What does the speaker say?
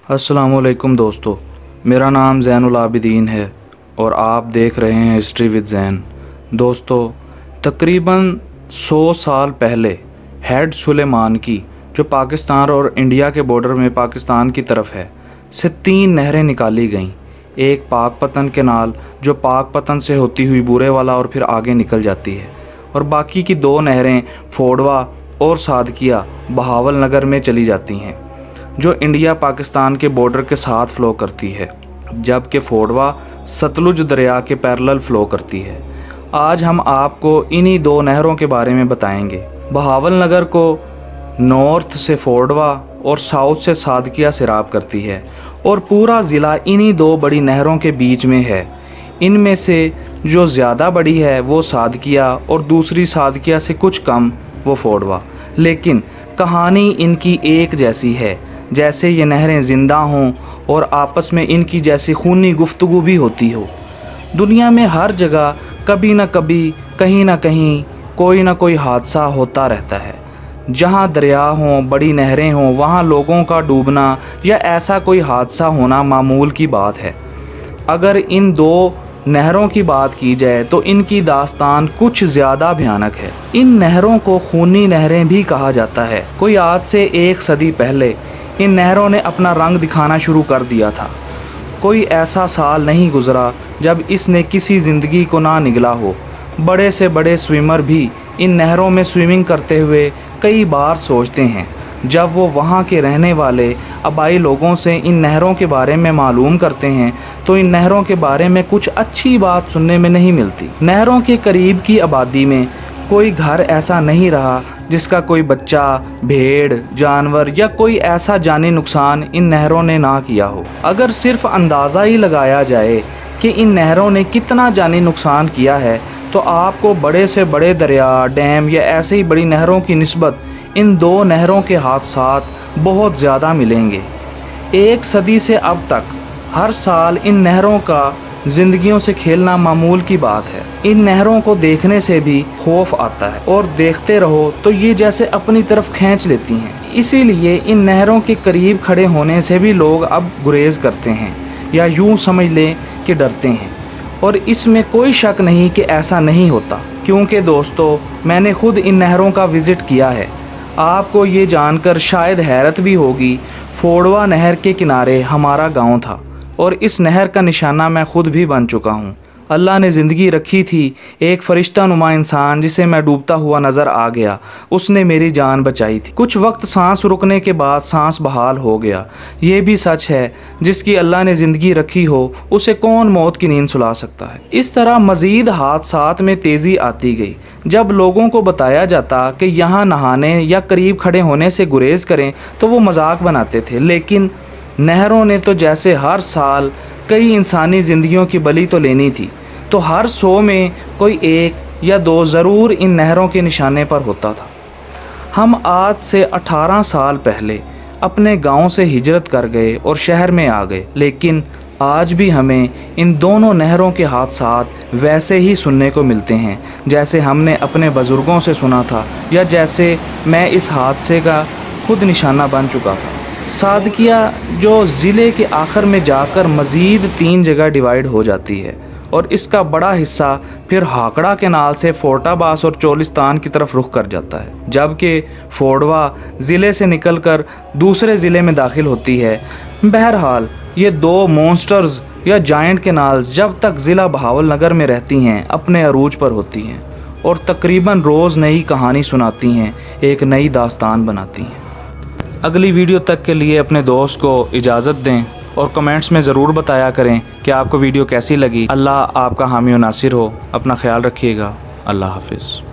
अस्सलामुअलैकुम दोस्तों, मेरा नाम ज़ैनुल आबिदीन है और आप देख रहे हैं हिस्ट्री विद ज़ैन। दोस्तों, तकरीबन 100 साल पहले हेड सुलेमान की, जो पाकिस्तान और इंडिया के बॉर्डर में पाकिस्तान की तरफ है, से 3 नहरें निकाली गईं। एक पाकपतन केनाल जो पाकपतन से होती हुई बूरेवाला और फिर आगे निकल जाती है, और बाकी की 2 नहरें फोड़वा और सादकिया बहावलनगर में चली जाती हैं, जो इंडिया पाकिस्तान के बॉर्डर के साथ फ़्लो करती है, जबकि फोड़वा सतलुज दरिया के पैरेलल फ़्लो करती है। आज हम आपको इन्हीं 2 नहरों के बारे में बताएंगे। बहावलनगर को नॉर्थ से फोड़वा और साउथ से सादकिया सिराब करती है और पूरा ज़िला इन्हीं 2 बड़ी नहरों के बीच में है। इनमें से जो ज़्यादा बड़ी है वो सादकिया और दूसरी सादकिया से कुछ कम वो फोड़वा, लेकिन कहानी इनकी एक जैसी है, जैसे ये नहरें ज़िंदा हों और आपस में इनकी जैसी खूनी गुफ्तगू भी होती हो। दुनिया में हर जगह कभी न कभी, कहीं ना कहीं कोई ना कोई हादसा होता रहता है। जहाँ दरिया हों, बड़ी नहरें हों, वहाँ लोगों का डूबना या ऐसा कोई हादसा होना मामूल की बात है। अगर इन 2 नहरों की बात की जाए तो इनकी दास्तान कुछ ज़्यादा भयानक है। इन नहरों को खूनी नहरें भी कहा जाता है। कोई आज से 1 सदी पहले इन नहरों ने अपना रंग दिखाना शुरू कर दिया था। कोई ऐसा साल नहीं गुज़रा जब इसने किसी ज़िंदगी को ना निगला हो। बड़े से बड़े स्विमर भी इन नहरों में स्विमिंग करते हुए कई बार सोचते हैं। जब वो वहाँ के रहने वाले आबाई लोगों से इन नहरों के बारे में मालूम करते हैं तो इन नहरों के बारे में कुछ अच्छी बात सुनने में नहीं मिलती। नहरों के करीब की आबादी में कोई घर ऐसा नहीं रहा जिसका कोई बच्चा, भेड़, जानवर या कोई ऐसा जानी नुकसान इन नहरों ने ना किया हो। अगर सिर्फ अंदाज़ा ही लगाया जाए कि इन नहरों ने कितना जानी नुकसान किया है तो आपको बड़े से बड़े दरिया, डैम या ऐसे ही बड़ी नहरों की निस्बत इन 2 नहरों के हादसात बहुत ज़्यादा मिलेंगे। 1 सदी से अब तक हर साल इन नहरों का ज़िंदगियों से खेलना मामूल की बात है। इन नहरों को देखने से भी खौफ आता है और देखते रहो तो ये जैसे अपनी तरफ खींच लेती हैं। इसीलिए इन नहरों के करीब खड़े होने से भी लोग अब गुरेज करते हैं या यूँ समझ लें कि डरते हैं। और इसमें कोई शक नहीं कि ऐसा नहीं होता, क्योंकि दोस्तों मैंने खुद इन नहरों का विज़िट किया है। आपको ये जानकर शायद हैरत भी होगी, फोड़वा नहर के किनारे हमारा गांव था और इस नहर का निशाना मैं खुद भी बन चुका हूँ। अल्लाह ने ज़िंदगी रखी थी, एक फ़रिश्ता नुमा इंसान जिसे मैं डूबता हुआ नज़र आ गया, उसने मेरी जान बचाई थी। कुछ वक्त सांस रुकने के बाद सांस बहाल हो गया। ये भी सच है, जिसकी अल्लाह ने ज़िंदगी रखी हो उसे कौन मौत की नींद सुला सकता है। इस तरह मज़ीद हादसात में तेज़ी आती गई। जब लोगों को बताया जाता कि यहाँ नहाने या करीब खड़े होने से गुरेज करें तो वो मजाक बनाते थे, लेकिन नहरों ने तो जैसे हर साल कई इंसानी ज़िंदगियों की बलि तो लेनी थी, तो हर 100 में कोई 1 या 2 ज़रूर इन नहरों के निशाने पर होता था। हम आज से 18 साल पहले अपने गांव से हिजरत कर गए और शहर में आ गए, लेकिन आज भी हमें इन दोनों नहरों के हादसात वैसे ही सुनने को मिलते हैं जैसे हमने अपने बुज़ुर्गों से सुना था या जैसे मैं इस हादसे का खुद निशाना बन चुका था। सादकिया जो ज़िले के आखिर में जाकर मज़ीद 3 जगह डिवाइड हो जाती है और इसका बड़ा हिस्सा फिर हाकड़ा केनाल से फोर्टाबास और चोलिस्तान की तरफ रुख कर जाता है, जबकि फोड़वा ज़िले से निकलकर दूसरे ज़िले में दाखिल होती है। बहरहाल ये 2 मॉन्स्टर्स या जायंट केनाल्स जब तक ज़िला बहावलनगर में रहती हैं अपने अरूज पर होती हैं और तकरीबन रोज़ नई कहानी सुनाती हैं, एक नई दास्तान बनाती हैं। अगली वीडियो तक के लिए अपने दोस्त को इजाज़त दें और कमेंट्स में ज़रूर बताया करें कि आपको वीडियो कैसी लगी। अल्लाह आपका हामी और नासिर हो। अपना ख्याल रखिएगा। अल्लाह हाफिज़।